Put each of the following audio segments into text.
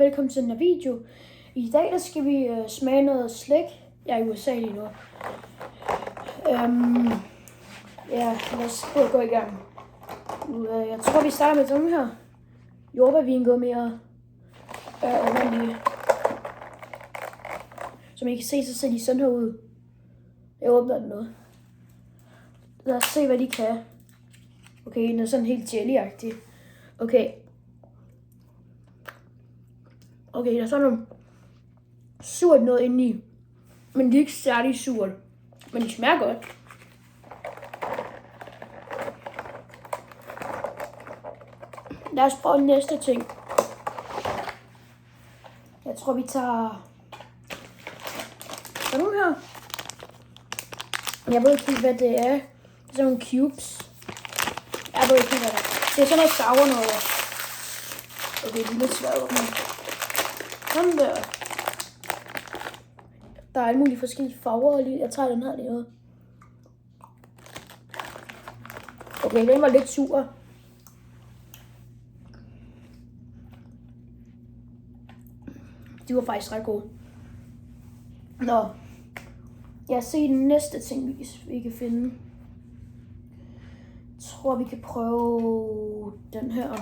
velkommen til den her video. I dag der skal vi smage noget slik. Jeg er i USA lige nu. Ja, lad os gå i gang. Jeg tror vi starter med sådan her. Jordbærvingummier. Ordentlige. Som I kan se, så ser de sådan her ud. Jeg åbner den nu. Lad os se hvad de kan. Okay, den er sådan helt jelly-agtig. Okay, der er sådan noget surt noget indeni. Men det er ikke særlig surt. Men det smager godt. Lad os prøve næste ting. Jeg tror vi tager sådan nogle her. Jeg ved ikke hvad det er. Det er sådan nogle cubes. Jeg ved ikke hvad det er. Det er sådan noget sour noget. Okay, det er lidt svært at åbne. Sådan der. Der er alle mulige forskellige farver. Jeg tager den her lige ud. Okay, den var lidt sur. De var faktisk ret gode. Nå. Jeg ser den næste ting, vi kan finde. Jeg tror, vi kan prøve den her.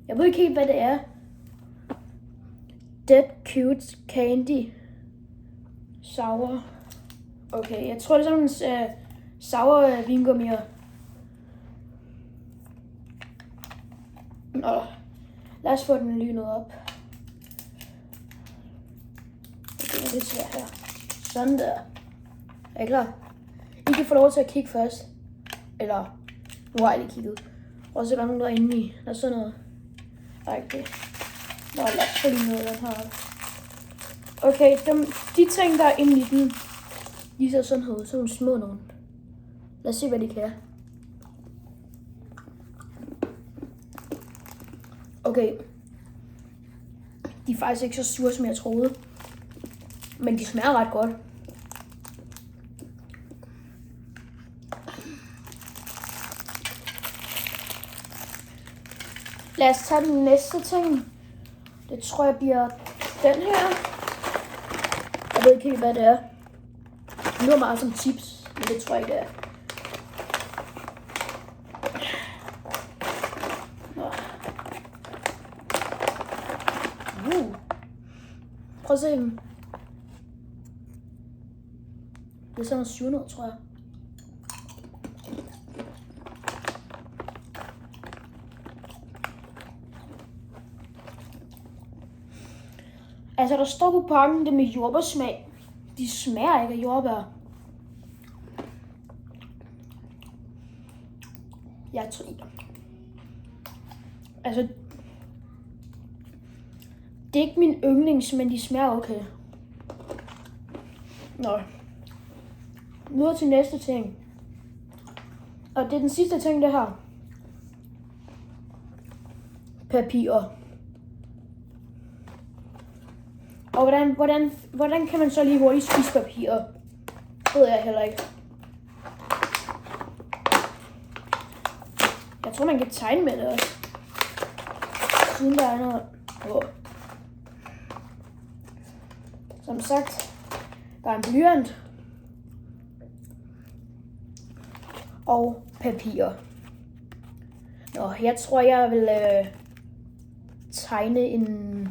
Jeg ved ikke helt, hvad det er. Dead Cute Candy. Sour. Okay, jeg tror, det er sådan en sour vingummier. Nå, lad os få den lynet op. Okay, det er lidt svært her. Sådan der. Er I klar? I kan få lov til at kigge først. Eller, nu har jeg lige kigget. Og så er der nogen der er inde i. Der er sådan noget. Nej, okay. Nå, lad os få lige noget af den her. Okay, de ting der er inde i den, de ser sådan her ud. Sådan nogle små nogen. Lad os se hvad de kan. Okay. De er faktisk ikke så sure som jeg troede. Men de smager ret godt. Lad os tage den næste ting. Det tror jeg bliver den her. Jeg ved ikke helt hvad det er. Det lyder meget som chips, men det tror jeg ikke det er. Prøv at se dem. Det er sådan noget surnød, tror jeg. Altså, der står på pakken det med jordbærsmag. De smager ikke af jordbær. Jeg tror ikke. Altså, det er ikke min yndlings, men de smager okay. Nå. Nu til næste ting. Og det er den sidste ting, det her. Papir. Og hvordan kan man så lige hurtigt spise papir? Det ved jeg heller ikke. Jeg tror man kan tegne med det også. Siden der er noget. Som sagt, der er en blyant. Og papir. Nå, jeg tror jeg vil tegne en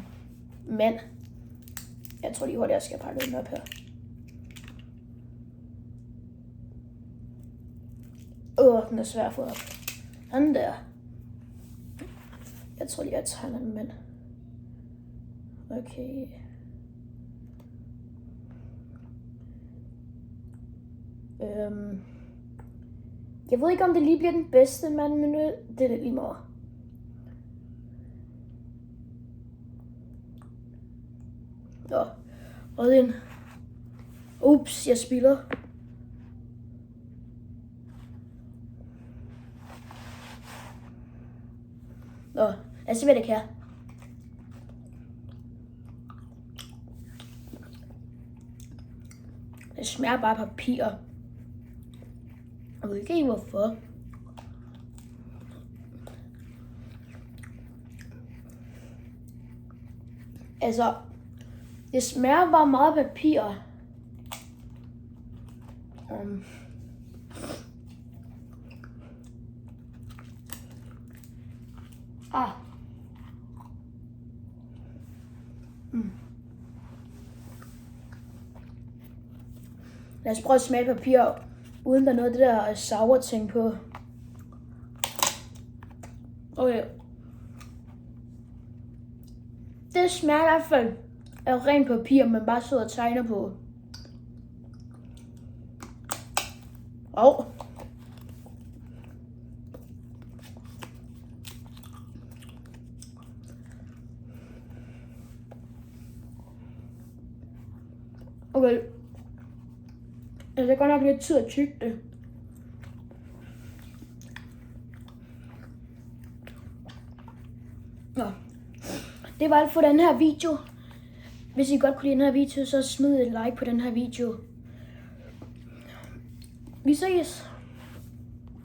mand. Jeg tror lige hurtigt, jeg skal pakke den op her. Den er svær at få op. Sådan der. Jeg tror lige, jeg tegner en mand. Okay. Jeg ved ikke, om det lige bliver den bedste mand, men det er lidt lige meget. Nå, og den. Ups, jeg spilder. Nå, lad os se, hvad det kan. Det smager bare papir. Jeg ved ikke hvorfor. Altså, det smager bare meget papir. Lad os prøve at smage papir, uden der er noget af det der sour ting på. Okay. Det smager i hvert fald af rent papir, man bare sidder og tegner på. Okay. Det er godt nok lidt tid at tygge det. Nå. Det var alt for den her video. Hvis I godt kunne lide den her video, så smid et like på den her video. Vi ses.